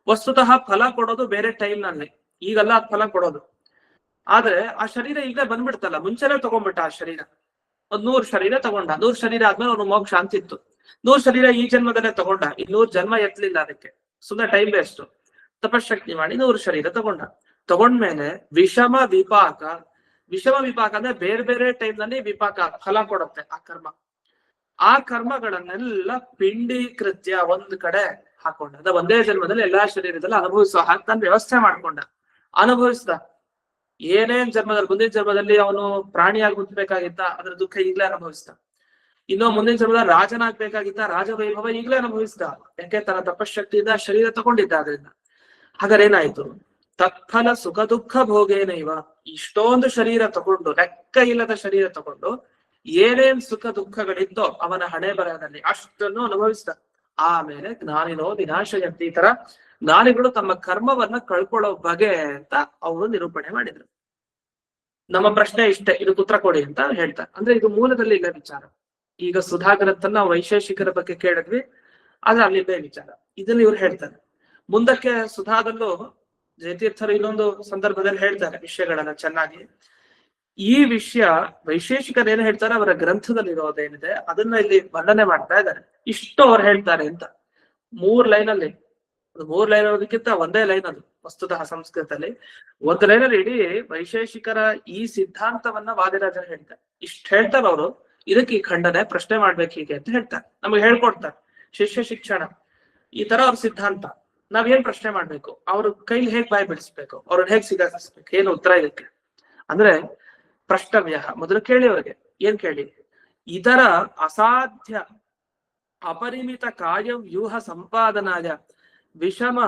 ವಸ್ತುತಃ ಫಲ ಕೊಡೋದು ಬೇರೆ ಟೈಮ್ ನಲ್ಲಿ, ಈಗಲ್ಲ ಅದ್ ಫಲ ಕೊಡೋದು. ಆದ್ರೆ ಆ ಶರೀರ ಈಗ ಬಂದ್ಬಿಡ್ತಲ್ಲ, ಮುಂಚೆನೆ ತಗೊಂಡ್ಬಿಟ್ಟ ಆ ಶರೀರ. 100 ಶರೀರ ತಗೊಂಡ, 100 ಶರೀರ ಆದ್ಮೇಲೆ ಅವನು ಮೋಕ್ಷ ಅಂತಿತ್ತು. 100 ಶರೀರ ಈ ಜನ್ಮದಲ್ಲೇ ತಗೊಂಡ, 100 ಜನ್ಮ ಎತ್ತಲಿಲ್ಲ ಅದಕ್ಕೆ, ಸುಮ್ಮನೆ ಟೈಮ್ ವೇಸ್ಟ್. ತಪಶಕ್ತಿ ಮಾಡಿ 100 ಶರೀರ ತಗೊಂಡ್ಮೇಲೆ ವಿಷಮ ವಿಪಾಕ ಅಂದ್ರೆ ಬೇರೆ ಬೇರೆ ಟೈಮ್ ನಲ್ಲಿ ವಿಪಾಕ ಫಲ ಕೊಡುತ್ತೆ ಆ ಕರ್ಮ. ಆ ಕರ್ಮಗಳನ್ನೆಲ್ಲ ಪಿಂಡೀಕೃತ್ಯ ಒಂದ್ ಕಡೆ ಹಾಕೊಂಡ, ಅದ ಒಂದೇ ಜನ್ಮದಲ್ಲಿ ಎಲ್ಲಾ ಶರೀರದಲ್ಲಿ ಅನುಭವಿಸೋ ಹಾಗೆ ತಾನು ವ್ಯವಸ್ಥೆ ಮಾಡ್ಕೊಂಡ, ಅನುಭವಿಸ್ದ. ಏನೇನ್ ಜನ್ಮದಲ್ಲಿ, ಮುಂದಿನ ಜನ್ಮದಲ್ಲಿ ಅವನು ಪ್ರಾಣಿಯಾಗಿ ಹುಟ್ಟಬೇಕಾಗಿತ್ತ, ಅದ್ರ ದುಃಖ ಈಗ್ಲೇ ಅನುಭವಿಸ್ದ. ಇನ್ನೂ ಮುಂದಿನ ಜನ್ಮದಲ್ಲಿ ರಾಜನಾಗ್ಬೇಕಾಗಿತ್ತ, ರಾಜವೈಭವ ಈಗ್ಲೇ ಅನುಭವಿಸ್ದ. ಯಾಕೆ, ತನ್ನ ತಪಶಕ್ತಿಯಿಂದ ಶರೀರ ತಗೊಂಡಿದ್ದ. ಆದ್ರಿಂದ ಹಾಗಾದ್ರೆ ಏನಾಯ್ತು, ತತ್ಫಲ ಸುಖ ದುಃಖ ಭೋಗೇನೈವ. ಇಷ್ಟೊಂದು ಶರೀರ ತಗೊಂಡು, ಲೆಕ್ಕ ಇಲ್ಲದ ಶರೀರ ತಗೊಂಡು, ಏನೇನ್ ಸುಖ ದುಃಖಗಳಿದ್ದೋ ಅವನ ಹಣೆ ಬರಹದಲ್ಲಿ ಅಷ್ಟನ್ನು ಅನುಭವಿಸ್ದ. ಆಮೇಲೆ ಜ್ಞಾನಿನೋ ವಿನಾಶಯಂತಿ, ಈ ತರ ಜ್ಞಾನಿಗಳು ತಮ್ಮ ಕರ್ಮವನ್ನ ಕಳ್ಕೊಳ್ಳೋ ಬಗೆ ಅಂತ ಅವರು ನಿರೂಪಣೆ ಮಾಡಿದ್ರು. ನಮ್ಮ ಪ್ರಶ್ನೆ ಇಷ್ಟೇ, ಇದಕ್ಕೆ ಉತ್ತರ ಕೊಡಿ ಅಂತ ಹೇಳ್ತಾರೆ. ಅಂದ್ರೆ ಇದು ಮೂಲದಲ್ಲಿ ಇಲ್ಲ ವಿಚಾರ. ಈಗ ಸುಧಾಕರತ್ತನ್ನ ವೈಶೇಷಿಕರ ಬಗ್ಗೆ ಕೇಳಿದ್ವಿ, ಆದ್ರೆ ಅಲ್ಲಿದ್ದೇ ವಿಚಾರ. ಇದನ್ನ ಇವ್ರು ಹೇಳ್ತಾರೆ. ಮುಂದಕ್ಕೆ ಸುಧಾದಲ್ಲೂ ಜಯತೀರ್ಥರು ಇನ್ನೊಂದು ಸಂದರ್ಭದಲ್ಲಿ ಹೇಳ್ತಾರೆ ವಿಷಯಗಳನ್ನ ಚೆನ್ನಾಗಿ. ಈ ವಿಷಯ ವೈಶೇಷಿಕರು ಏನ್ ಹೇಳ್ತಾರೆ ಅವರ ಗ್ರಂಥದಲ್ಲಿ ಇರೋದೇನಿದೆ ಅದನ್ನ ಇಲ್ಲಿ ವರ್ಣನೆ ಮಾಡ್ತಾ ಇದ್ದಾರೆ. ಇಷ್ಟು ಅವ್ರು ಹೇಳ್ತಾರೆ ಅಂತ 3 ಲೈನಲ್ಲಿ, 3 ಲೈನ್ ಅನ್ನೋದಕ್ಕಿಂತ ಒಂದೇ ಲೈನ್ ಅದು ವಸ್ತುತಃ ಸಂಸ್ಕೃತದಲ್ಲಿ. ಒಂದು ಲೈನಲ್ಲಿ ಇಡೀ ವೈಶೇಷಿಕರ ಈ ಸಿದ್ಧಾಂತವನ್ನ ವಾದಿರಾಜರು ಹೇಳ್ತಾರೆ. ಇಷ್ಟು ಹೇಳ್ತಾರೆ ಅವರು. ಇದಕ್ಕೆ ಈ ಖಂಡನೆ ಪ್ರಶ್ನೆ ಮಾಡ್ಬೇಕು ಹೀಗೆ ಅಂತ ಹೇಳ್ತಾರೆ, ನಮಗೆ ಹೇಳ್ಕೊಡ್ತಾರೆ. ಶಿಷ್ಯ ಶಿಕ್ಷಣ ಈ ತರ ಅವ್ರ ಸಿದ್ಧಾಂತ. ನಾವೇನ್ ಪ್ರಶ್ನೆ ಮಾಡ್ಬೇಕು, ಅವ್ರ ಕೈಲಿ ಹೇಗ್ ಬಾಯಿ ಬಿಡಿಸ್ಬೇಕು, ಅವ್ರನ್ನ ಹೇಗ್ ಸಿಗಾಕಿಸ್ಬೇಕು, ಏನು ಉತ್ತರ ಇದಕ್ಕೆ ಅಂದ್ರೆ ಪ್ರಶ್ನವ್ಯ. ಮೊದಲು ಕೇಳಿ ಅವ್ರಿಗೆ, ಏನ್ ಕೇಳಿ? ಇದರ ಅಸಾಧ್ಯ ಅಪರಿಮಿತ ಕಾಯ ವ್ಯೂಹ ಸಂಪಾದನಾಯ ವಿಷಮ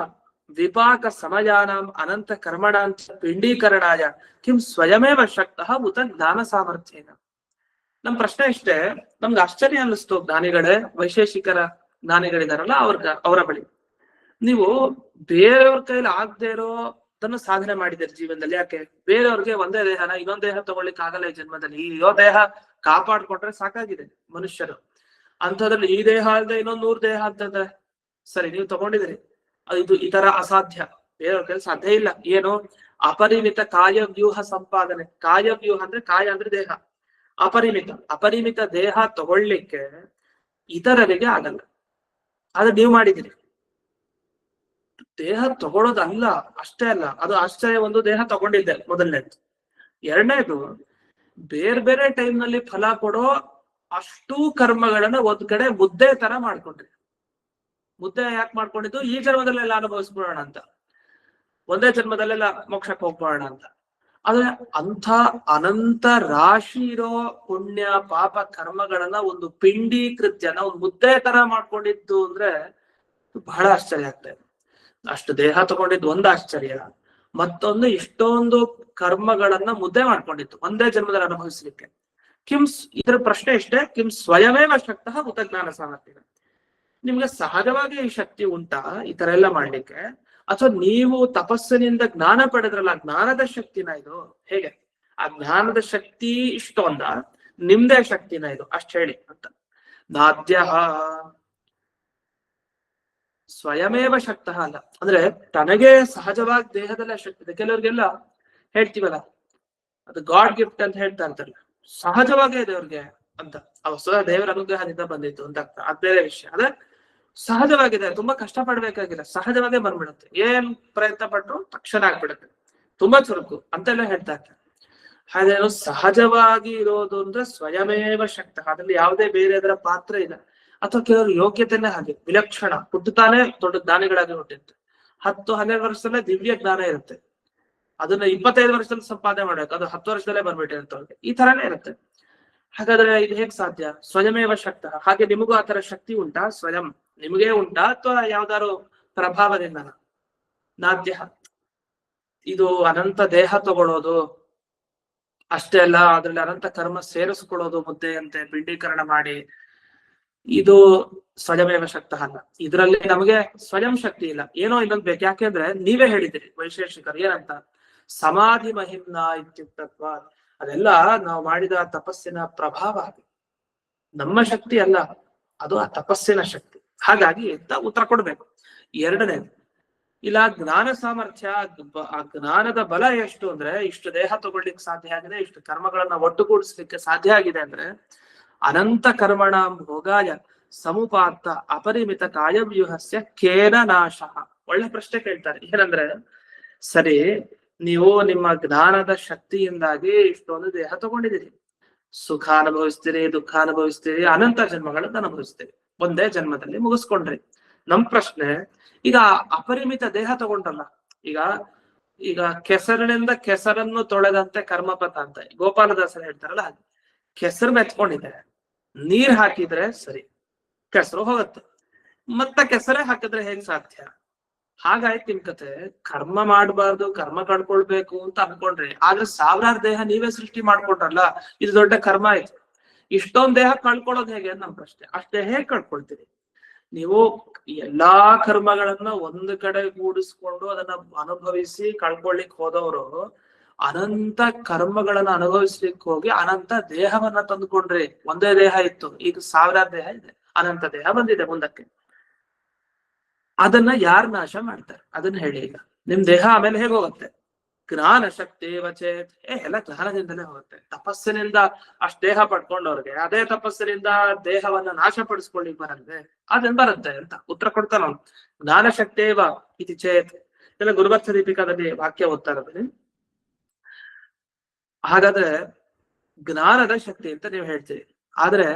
ವಿಪಾಕ ಸಮಯಾನಾಂ ಅನಂತ ಕರ್ಮಣಾಂಚ ಪಿಂಡೀಕರಣಾಯ ಕಿಂ ಸ್ವಯಮೇವ ಶಕ್ತಃ ಉತ ಜ್ಞಾನ ಸಾಮರ್ಥ್ಯೇನ. ನಮ್ ಪ್ರಶ್ನೆ ಇಷ್ಟೇ. ನಮ್ಗೆ ಆಶ್ಚರ್ಯ ಅನ್ನಿಸ್ತು, ಜ್ಞಾನಿಗಳೇ, ವೈಶೇಷಿಕರ ಜ್ಞಾನಿಗಳಿದಾರಲ್ಲ ಅವರ ಬಳಿ ನೀವು ಬೇರೆಯವ್ರ ಕೈಲಿ ಆಗದೆ ಇರೋ ಅದನ್ನು ಸಾಧನೆ ಮಾಡಿದ್ದೀರಿ ಜೀವನದಲ್ಲಿ. ಯಾಕೆ? ಬೇರೆಯವ್ರಿಗೆ ಒಂದೇ ದೇಹನ ಇನ್ನೊಂದ್ ದೇಹ ತಗೊಳ್ಳಿಕ್ ಆಗಲ್ಲ ಈ ಜನ್ಮದಲ್ಲಿ. ಇರೋ ದೇಹ ಕಾಪಾಡ್ಕೊಂಡ್ರೆ ಸಾಕಾಗಿದೆ ಮನುಷ್ಯರು. ಅಂಥದ್ರಲ್ಲಿ ಈ ದೇಹ ಅಲ್ಲದೆ ಇನ್ನೊಂದ್ 100 ದೇಹ ಅಂತಂದ್ರೆ ಸರಿ, ನೀವು ತಗೊಂಡಿದ್ದೀರಿ, ಇದು ಈ ತರ ಅಸಾಧ್ಯ, ಬೇರೆಯವ್ರ ಕೈಲಿ ಸಾಧ್ಯ ಇಲ್ಲ. ಏನು? ಅಪರಿಮಿತ ಕಾಯ ವ್ಯೂಹ ಸಂಪಾದನೆ. ಕಾಯ ವ್ಯೂಹ ಅಂದ್ರೆ ಕಾಯ ಅಂದ್ರೆ ದೇಹ, ಅಪರಿಮಿತ ದೇಹ ತಗೊಳ್ಳಿಕ್ಕೆ ಇತರರಿಗೆ ಆಗಲ್ಲ. ಆದ್ರೆ ನೀವು ಮಾಡಿದಿರಿ. ದೇಹ ತಗೊಳ್ಳೋದಲ್ಲ ಅಷ್ಟೇ ಅಲ್ಲ, ಅದು ಆಶ್ಚರ್ಯ. ಒಂದು ದೇಹ ತಗೊಂಡಿದ್ದೆ ಮೊದಲನೇದು. ಎರಡನೇದು, ಬೇರೆ ಬೇರೆ ಟೈಮ್ ನಲ್ಲಿ ಫಲ ಕೊಡೋ ಅಷ್ಟೂ ಕರ್ಮಗಳನ್ನ ಒಂದ್ ಕಡೆ ಮುದ್ದೆ ತರ ಮಾಡ್ಕೊಂಡ್ರಿ. ಮುದ್ದೆ ಯಾಕೆ ಮಾಡ್ಕೊಂಡಿದ್ದು? ಈ ಜನ್ಮದಲ್ಲೆಲ್ಲ ಅನುಭವಿಸ್ಬಿಡೋಣ ಅಂತ, ಒಂದೇ ಜನ್ಮದಲ್ಲೆಲ್ಲ ಮೋಕ್ಷಕ್ಕೆ ಹೋಗ್ಬೋಣ ಅಂತ. ಆದ್ರೆ ಅಂಥ ಅನಂತ ರಾಶಿ ಇರೋ ಪುಣ್ಯ ಪಾಪ ಕರ್ಮಗಳನ್ನ ಒಂದು ಪಿಂಡೀಕೃತ್ಯನ ಒಂದು ಮುದ್ದೆ ತರ ಮಾಡ್ಕೊಂಡಿದ್ದು ಅಂದ್ರೆ ಬಹಳ ಆಶ್ಚರ್ಯ ಆಗ್ತಾ ಇದೆ. ಅಷ್ಟು ದೇಹ ತಗೊಂಡಿದ್ದು ಒಂದು ಆಶ್ಚರ್ಯ, ಮತ್ತೊಂದು ಇಷ್ಟೊಂದು ಕರ್ಮಗಳನ್ನ ಮುದ್ದೆ ಮಾಡ್ಕೊಂಡಿತ್ತು ಒಂದೇ ಜನ್ಮದಲ್ಲಿ ಅನುಭವಿಸ್ಲಿಕ್ಕೆ. ಇದರ ಪ್ರಶ್ನೆ ಇಷ್ಟೇ, ಕಿಂ ಸ್ವಯಮೇವ ಶಕ್ತಃ ಉತ ಜ್ಞಾನ ಸಾಮರ್ಥ್ಯ. ನಿಮ್ಗೆ ಸಹಜವಾಗಿ ಈ ಶಕ್ತಿ ಉಂಟಾ ಈ ತರ ಎಲ್ಲ ಮಾಡ್ಲಿಕ್ಕೆ, ಅಥವಾ ನೀವು ತಪಸ್ಸಿನಿಂದ ಜ್ಞಾನ ಪಡೆದ್ರಲ್ಲ, ಜ್ಞಾನದ ಶಕ್ತಿನ ಇದು? ಹೇಗೆ ಆ ಜ್ಞಾನದ ಶಕ್ತಿ ಇಷ್ಟೊಂದ, ನಿಮ್ದೇ ಶಕ್ತಿನ ಇದು? ಅಷ್ಟ್ ಹೇಳಿ ಅಂತ. ನಾದ್ಯ ಸ್ವಯಮೇವ ಶಕ್ತಃ ಅಲ್ಲ ಅಂದ್ರೆ ತನಗೆ ಸಹಜವಾಗಿ ದೇಹದಲ್ಲೇ ಶಕ್ತಿ ಇದೆ. ಕೆಲವ್ರಿಗೆಲ್ಲ ಹೇಳ್ತೀವಲ್ಲ, ಅದು ಗಾಡ್ ಗಿಫ್ಟ್ ಅಂತ ಹೇಳ್ತಾ ಇರ್ತಾರಲ್ಲ, ಸಹಜವಾಗೇ ಇದೆ ಅವ್ರಿಗೆ ಅಂತ. ಅವ ದೇವರ ಅನುಗ್ರಹದಿಂದ ಬಂದಿತ್ತು ಅಂತ ಅರ್ಥ, ಅದ್ ಬೇರೆ ವಿಷಯ. ಅದೇ ಸಹಜವಾಗಿದೆ, ತುಂಬಾ ಕಷ್ಟ ಪಡ್ಬೇಕಾಗಿಲ್ಲ, ಸಹಜವಾಗೇ ಬಂದ್ಬಿಡುತ್ತೆ. ಏನ್ ಪ್ರಯತ್ನ ಪಟ್ರು ತಕ್ಷಣ ಆಗ್ಬಿಡುತ್ತೆ, ತುಂಬಾ ಚುರುಕು ಅಂತೆಲ್ಲ ಹೇಳ್ತಾ ಇರ್ತಾರೆ. ಹಾಗೇನು ಸಹಜವಾಗಿ ಇರೋದು ಅಂದ್ರೆ ಸ್ವಯಮೇವ ಶಕ್ತ, ಅದ್ರಲ್ಲಿ ಯಾವುದೇ ಬೇರೆ ಅದರ ಪಾತ್ರ ಇಲ್ಲ. ಅಥವಾ ಕೆಲವರು ಯೋಗ್ಯತೆನೇ ಹಾಗೆ ವಿಲಕ್ಷಣ, ಹುಟ್ಟುತ್ತಾನೆ ದೊಡ್ಡ ಜ್ಞಾನಿಗಳಾಗಿ ಹುಟ್ಟಿರುತ್ತೆ. 10-12 ವರ್ಷದಲ್ಲೇ ದಿವ್ಯ ಜ್ಞಾನ ಇರುತ್ತೆ, ಅದನ್ನ 25 ವರ್ಷದಲ್ಲಿ ಸಂಪಾದನೆ ಮಾಡ್ಬೇಕು, ಅದು 10 ವರ್ಷದಲ್ಲೇ ಬಂದ್ಬಿಟ್ಟಿರುತ್ತೆ ಅವ್ರಿಗೆ. ಈ ತರಾನೇ ಇರುತ್ತೆ. ಹಾಗಾದ್ರೆ ಇದು ಹೇಗ್ ಸಾಧ್ಯ? ಸ್ವಯಮೇವ ಶಕ್ತ. ಹಾಗೆ ನಿಮಗೂ ಆ ತರ ಶಕ್ತಿ ಉಂಟಾ? ಸ್ವಯಂ ನಿಮಗೇ ಉಂಟಾ ಅಥವಾ ಯಾವ್ದಾರು ಪ್ರಭಾವದಿಂದ? ನಾದ್ಯ ಇದು ಅನಂತ ದೇಹ ತಗೊಳ್ಳೋದು ಅಷ್ಟೇ ಅಲ್ಲ, ಅದ್ರಲ್ಲಿ ಅನಂತ ಕರ್ಮ ಸೇರಿಸ್ಕೊಳ್ಳೋದು ಮುದ್ದೆಯಂತೆ ಪಿಂಡೀಕರಣ ಮಾಡಿ, ಇದು ಸ್ವಯಮೇವ ಶಕ್ತ ಅಲ್ಲ. ಇದರಲ್ಲಿ ನಮಗೆ ಸ್ವಯಂ ಶಕ್ತಿ ಇಲ್ಲ, ಏನೋ ಇನ್ನೊಂದು ಬೇಕು. ಯಾಕೆಂದ್ರೆ ನೀವೇ ಹೇಳಿದಿರಿ ವೈಶೇಷಿಕರು ಏನಂತ, ಸಮಾಧಿ ಮಹಿಮ್ನ ಇತ್ಯುಕ್ತತ್ವ. ಅದೆಲ್ಲ ನಾವು ಮಾಡಿದ ತಪಸ್ಸಿನ ಪ್ರಭಾವ, ನಮ್ಮ ಶಕ್ತಿ ಅಲ್ಲ, ಅದು ಆ ತಪಸ್ಸಿನ ಶಕ್ತಿ. ಹಾಗಾಗಿ ಅಂತ ಉತ್ತರ ಕೊಡ್ಬೇಕು. ಎರಡನೇದು, ಇಲ್ಲ ಜ್ಞಾನ ಸಾಮರ್ಥ್ಯ, ಆ ಜ್ಞಾನದ ಬಲ ಎಷ್ಟು ಅಂದ್ರೆ ಇಷ್ಟು ದೇಹ ತಗೊಳ್ಲಿಕ್ಕೆ ಸಾಧ್ಯ ಆಗಿದೆ, ಇಷ್ಟು ಕರ್ಮಗಳನ್ನ ಒಟ್ಟುಗೂಡಿಸ್ಲಿಕ್ಕೆ ಸಾಧ್ಯ ಆಗಿದೆ ಅಂದ್ರೆ ಅನಂತ ಕರ್ಮಣ ಭೋಗಾಯ ಸಮುಪಾತ್ತ ಅಪರಿಮಿತ ಕಾಯವ್ಯೂಹಸ್ಯ ಕೇನ ನಾಶ. ಒಳ್ಳೆ ಪ್ರಶ್ನೆ ಕೇಳ್ತಾರೆ. ಏನಂದ್ರೆ, ಸರಿ, ನೀವು ನಿಮ್ಮ ಜ್ಞಾನದ ಶಕ್ತಿಯಿಂದಾಗಿ ಇಷ್ಟೊಂದು ದೇಹ ತಗೊಂಡಿದ್ದೀರಿ, ಸುಖ ಅನುಭವಿಸ್ತೀರಿ, ದುಃಖ ಅನುಭವಿಸ್ತೀರಿ, ಅನಂತ ಜನ್ಮಗಳನ್ನ ಅನುಭವಿಸ್ತೀರಿ, ಒಂದೇ ಜನ್ಮದಲ್ಲಿ ಮುಗಿಸ್ಕೊಂಡ್ರಿ. ನಮ್ ಪ್ರಶ್ನೆ, ಈಗ ಅಪರಿಮಿತ ದೇಹ ತಗೊಂಡ್ರಲ್ಲ, ಈಗ ಕೆಸರಿನಿಂದ ಕೆಸರನ್ನು ತೊಳೆದಂತೆ ಕರ್ಮಪಥ ಅಂತ ಗೋಪಾಲದಾಸರು ಹೇಳ್ತಾರಲ್ಲ, ಹಾಗೆ ಕೆಸರು ಮೆತ್ಕೊಂಡಿದೆ, ನೀರ್ ಹಾಕಿದ್ರೆ ಸರಿ ಕೆಸರು ಹೋಗುತ್ತೆ, ಮತ್ತೆ ಕೆಸರೇ ಹಾಕಿದ್ರೆ ಹೇಗ್ ಸಾಧ್ಯ? ಹಾಗಾಯ್ತು ನಿಮ್ ಕತೆ. ಕರ್ಮ ಮಾಡ್ಬಾರ್ದು, ಕರ್ಮ ಕಳ್ಕೊಳ್ಬೇಕು ಅಂತ ಅನ್ಕೊಂಡ್ರಿ, ಆದ್ರೆ 1000 ದೇಹ ನೀವೇ ಸೃಷ್ಟಿ ಮಾಡ್ಕೊಂಡ್ರಲ್ಲ, ಇದು ದೊಡ್ಡ ಕರ್ಮ ಆಯ್ತು. ಇಷ್ಟೊಂದ್ ದೇಹ ಕಳ್ಕೊಳ್ಳೋದು ಹೇಗೆ ನಮ್ ಪ್ರಶ್ನೆ. ಅಷ್ಟೇ ಹೇಗ್ ಕಳ್ಕೊಳ್ತೀರಿ? ನೀವು ಎಲ್ಲಾ ಕರ್ಮಗಳನ್ನ ಒಂದು ಕಡೆ ಕೂಡಿಸ್ಕೊಂಡು ಅದನ್ನ ಅನುಭವಿಸಿ ಕಳ್ಕೊಳ್ಳಿಕ್ ಹೋದವರು ಅನಂತ ಕರ್ಮಗಳನ್ನ ಅನುಭವಿಸ್ಲಿಕ್ಕೆ ಹೋಗಿ ಅನಂತ ದೇಹವನ್ನ ತಂದುಕೊಂಡ್ರಿ. ಒಂದೇ ದೇಹ ಇತ್ತು, ಈಗ 1000 ದೇಹ ಇದೆ, ಅನಂತ ದೇಹ ಬಂದಿದೆ ಮುಂದಕ್ಕೆ. ಅದನ್ನ ಯಾರು ನಾಶ ಮಾಡ್ತಾರೆ ಅದನ್ನ ಹೇಳಿ. ಈಗ ನಿಮ್ ದೇಹ ಆಮೇಲೆ ಹೇಗೆ ಹೋಗುತ್ತೆ? ಜ್ಞಾನ ಶಕ್ತಿ ವಚೇತ್, ಎಲ್ಲ ಜ್ಞಾನದಿಂದಲೇ ಹೋಗುತ್ತೆ. ತಪಸ್ಸಿನಿಂದ ಅಷ್ಟ್ ದೇಹ ಪಡ್ಕೊಂಡವ್ರಿಗೆ ಅದೇ ತಪಸ್ಸಿನಿಂದ ದೇಹವನ್ನ ನಾಶ ಪಡಿಸ್ಕೊಳ್ಳಿಕ್ ಬರಲ್ವೇ? ಅದನ್ ಬರುತ್ತೆ ಅಂತ ಉತ್ತರ ಕೊಡ್ತಾನ. ಜ್ಞಾನ ಶಕ್ತೇವ ಇತಿ ಚೇತ್. ಎಲ್ಲ ಗುರುಬರ್ಥ ದೀಪಿಕಾದಲ್ಲಿ ವಾಕ್ಯ ಓದ್ತಾ ಇರೋದ್ರಿ. ಹಾಗಾದ್ರೆ ಜ್ಞಾನದ ಶಕ್ತಿ ಅಂತ ನೀವು ಹೇಳ್ತೀರಿ. ಆದ್ರೆ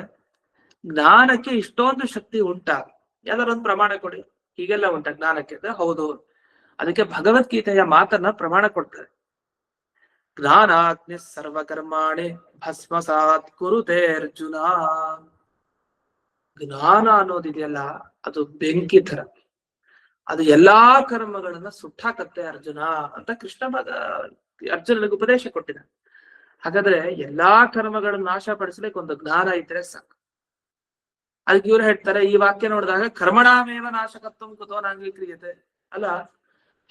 ಜ್ಞಾನಕ್ಕೆ ಇಷ್ಟೊಂದು ಶಕ್ತಿ ಉಂಟಾ? ಯಾವ್ದಾರೊಂದು ಪ್ರಮಾಣ ಕೊಡಿ. ಹೀಗೆಲ್ಲ ಉಂಟಾ ಜ್ಞಾನಕ್ಕೆ? ಹೌದು. ಅದಕ್ಕೆ ಭಗವದ್ಗೀತೆಯ ಮಾತನ್ನ ಪ್ರಮಾಣ ಕೊಡ್ತಾರೆ. ಜ್ಞಾನಾಗ್ನಿ ಸರ್ವಕರ್ಮಾಣಿ ಭಸ್ಮಸಾತ್ ಕುರುತೆ ಅರ್ಜುನ. ಜ್ಞಾನ ಅನ್ನೋದಿದೆಯಲ್ಲ, ಅದು ಬೆಂಕಿ ತರ, ಅದು ಎಲ್ಲಾ ಕರ್ಮಗಳನ್ನ ಸುಟ್ಟಾಕತ್ತೆ ಅರ್ಜುನ ಅಂತ ಕೃಷ್ಣ ಅರ್ಜುನನಿಗೆ ಉಪದೇಶ ಕೊಟ್ಟಿದ್ದಾನೆ. ಹಾಗಾದ್ರೆ ಎಲ್ಲಾ ಕರ್ಮಗಳನ್ನ ನಾಶ ಪಡಿಸ್ಲಿಕ್ಕೆ ಒಂದು ಜ್ಞಾನ ಇದ್ರೆ ಸಾಕು. ಅದಕ್ಕೆ ಇವ್ರು ಹೇಳ್ತಾರೆ, ಈ ವಾಕ್ಯ ನೋಡಿದಾಗ ಕರ್ಮಣಾಮೇವ ನಾಶಕತ್ವ ಕುತೋ ನಾಂಗೀಕ್ರಿಯತೆ ಅಲ್ಲ.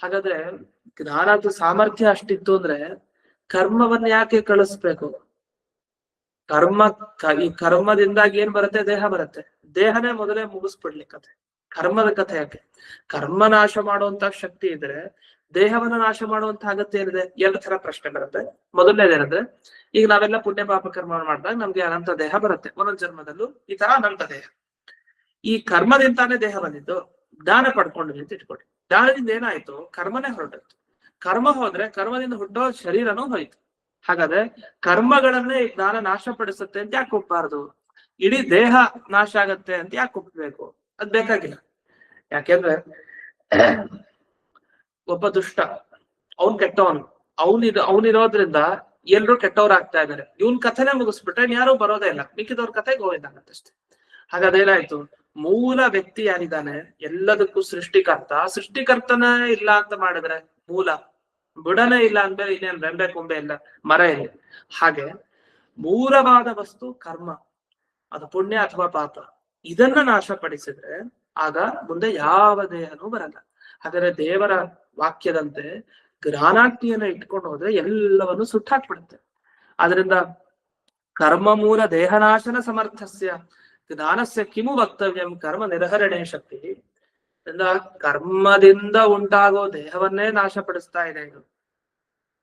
ಹಾಗಾದ್ರೆ ಜ್ಞಾನದ ಸಾಮರ್ಥ್ಯ ಅಷ್ಟಿತ್ತು ಅಂದ್ರೆ ಕರ್ಮವನ್ನ ಯಾಕೆ ಕಳಿಸ್ಬೇಕು? ಈ ಕರ್ಮದಿಂದಾಗಿ ಏನ್ ಬರುತ್ತೆ? ದೇಹ ಬರುತ್ತೆ. ದೇಹನೇ ಮೊದಲೇ ಮುಗಿಸ್ಬಿಡ್ಲಿ ಕಥೆ. ಕರ್ಮದ ಕಥೆ ಯಾಕೆ? ಕರ್ಮ ನಾಶ ಮಾಡುವಂತ ಶಕ್ತಿ ಇದ್ರೆ ದೇಹವನ್ನ ನಾಶ ಮಾಡುವಂತ ಅಗತ್ಯ ಏನಿದೆ? 2 ತರ ಪ್ರಶ್ನೆ ಬರುತ್ತೆ. ಮೊದಲನೇದೇನಂದ್ರೆ, ಈಗ ನಾವೆಲ್ಲ ಪುಣ್ಯ ಪಾಪ ಕರ್ಮ ಮಾಡಿದಾಗ ನಮ್ಗೆ ಅನಂತ ದೇಹ ಬರುತ್ತೆ. ಒಂದೊಂದು ಜನ್ಮದಲ್ಲೂ ಈ ತರ ಅನಂತ ದೇಹ. ಈ ಕರ್ಮದಿಂದಾನೇ ದೇಹ ಬಂದಿದ್ದು. ಜ್ಞಾನ ಪಡ್ಕೊಂಡ್ವಿ ಅಂತ ಇಟ್ಕೊಳ್ಳಿ. ಜ್ಞಾನದಿಂದ ಏನಾಯ್ತು? ಕರ್ಮನೇ ಹೊರಟೋಯ್ತು. ಕರ್ಮ ಹೋದ್ರೆ ಕರ್ಮದಿಂದ ಹುಟ್ಟೋ ಶರೀರನೂ ಹೋಯ್ತು. ಹಾಗಾದ್ರೆ ಕರ್ಮಗಳನ್ನೇ ಈ ಜ್ಞಾನ ನಾಶ ಪಡಿಸುತ್ತೆ ಅಂತ ಯಾಕೆ ಒಪ್ಪಬಾರ್ದು? ಇಡೀ ದೇಹ ನಾಶ ಆಗತ್ತೆ ಅಂತ ಯಾಕೆ ಒಪ್ಪಬೇಕು? ಅದ್ ಬೇಕಾಗಿಲ್ಲ. ಯಾಕೆಂದ್ರೆ ಒಬ್ಬ ದುಷ್ಟ, ಅವನ್ ಕೆಟ್ಟವನು, ಅವನಿರೋದ್ರಿಂದ ಎಲ್ರು ಕೆಟ್ಟವ್ರಾಗ್ತಾ ಇದಾರೆ. ಇವನ್ ಕಥೆನೇ ಮುಗಿಸ್ಬಿಟ್ರೆ ಯಾರು ಬರೋದೇ ಇಲ್ಲ, ಮಿಕ್ಕಿದವ್ರ ಕಥೆ ಗೋವಿಂದಾಗತ್ತಷ್ಟೇ. ಹಾಗಾದೇನಾಯ್ತು? ಮೂಲ ವ್ಯಕ್ತಿ ಯಾರಿದ್ದಾನೆ, ಎಲ್ಲದಕ್ಕೂ ಸೃಷ್ಟಿಕರ್ತನೇ ಇಲ್ಲ ಅಂತ ಮಾಡಿದ್ರೆ ಮೂಲ ಬುಡನೇ ಇಲ್ಲ ಅಂದ್ಮೇಲೆ ಇನ್ನೇನ್ ರೆಂಬೆ ಕೊಂಬೆ ಇಲ್ಲ, ಮರ ಇಲ್ಲ. ಹಾಗೆ ಮೂಲವಾದ ವಸ್ತು ಕರ್ಮ, ಅದು ಪುಣ್ಯ ಅಥವಾ ಪಾಪ, ಇದನ್ನ ನಾಶಪಡಿಸಿದ್ರೆ ಆಗ ಮುಂದೆ ಯಾವ ದೇಹನೂ ಬರಲ್ಲ. ಹಾಗಾದ್ರೆ ದೇವರ ವಾಕ್ಯದಂತೆ ಜ್ಞಾನಾಗ್ನಿಯನ್ನ ಇಟ್ಕೊಂಡು ಹೋದ್ರೆ ಎಲ್ಲವನ್ನು ಸುಟ್ಟಾಕ್ಬಿಡುತ್ತೆ. ಆದ್ರಿಂದ ಕರ್ಮ ಮೂಲ ದೇಹನಾಶನ ಸಮರ್ಥಸ್ಯ ಜ್ಞಾನಸ್ಯ ಕಿಮು ವಕ್ತವ್ಯಂ ಕರ್ಮ ನಿರ್ಹರಣೆ ಶಕ್ತಿ. ಕರ್ಮದಿಂದ ಉಂಟಾಗೋ ದೇಹವನ್ನೇ ನಾಶಪಡಿಸ್ತಾ ಇದೆ ಇದು.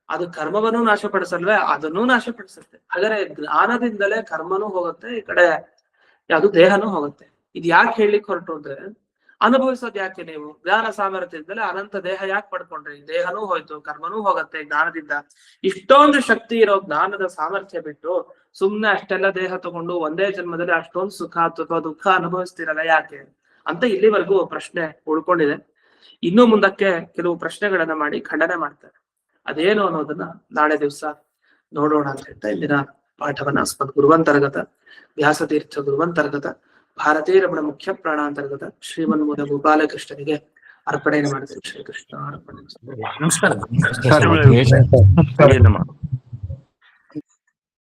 ಅದು ಕರ್ಮವನ್ನು ನಾಶಪಡಿಸಲ್ವೇ? ಅದನ್ನೂ ನಾಶಪಡಿಸುತ್ತೆ. ಹಾಗಾದ್ರೆ ಜ್ಞಾನದಿಂದಲೇ ಕರ್ಮನೂ ಹೋಗುತ್ತೆ, ಈ ಕಡೆ ಯಾವುದು ದೇಹನೂ ಹೋಗುತ್ತೆ. ಇದು ಯಾಕೆ ಹೇಳಲಿಕ್ಕೆ ಹೊರಟು ಅಂದ್ರೆ, ಅನುಭವಿಸೋದು ಯಾಕೆ ನೀವು? ಜ್ಞಾನ ಸಾಮರ್ಥ್ಯದಿಂದಲೇ ಅನಂತ ದೇಹ ಯಾಕೆ ಪಡ್ಕೊಂಡ್ರಿ? ದೇಹನೂ ಹೋಯ್ತು, ಕರ್ಮನೂ ಹೋಗುತ್ತೆ ಜ್ಞಾನದಿಂದ. ಇಷ್ಟೊಂದು ಶಕ್ತಿ ಇರೋ ಜ್ಞಾನದ ಸಾಮರ್ಥ್ಯ ಬಿಟ್ಟು ಸುಮ್ನೆ ಅಷ್ಟೆಲ್ಲ ದೇಹ ತಗೊಂಡು ಒಂದೇ ಜನ್ಮದಲ್ಲಿ ಅಷ್ಟೊಂದು ಸುಖ ಅಥವಾ ದುಃಖ ಅನುಭವಿಸ್ತಿರಲ್ಲ ಯಾಕೆ ಅಂತ ಇಲ್ಲಿವರೆಗೂ ಪ್ರಶ್ನೆ ಉಳ್ಕೊಂಡಿದೆ. ಇನ್ನು ಮುಂದಕ್ಕೆ ಕೆಲವು ಪ್ರಶ್ನೆಗಳನ್ನ ಮಾಡಿ ಖಂಡನೆ ಮಾಡ್ತಾರೆ. ಅದೇನು ಅನ್ನೋದನ್ನ ನಾಳೆ ದಿವಸ ನೋಡೋಣ ಅಂತ ಹೇಳ್ತಾ ಇಂದಿನ ಪಾಠವನ್ನ ಅಸ್ಮದ್ ಗುರುವಂತರ್ಗತ ವ್ಯಾಸತೀರ್ಥ ಗುರುವಂತರ್ಗತ ಭಾರತೀಯ ರಮಣ ಮುಖ್ಯ ಪ್ರಾಣಾಂತರ್ಗತ ಶ್ರೀಮನ್ಮೂಲ ಗೋಪಾಲಕೃಷ್ಣನಿಗೆ ಅರ್ಪಣೆ ಮಾಡಿದ್ರು. ಶ್ರೀಕೃಷ್ಣ ಅರ್ಪಣೆ. ನಮಸ್ಕಾರ.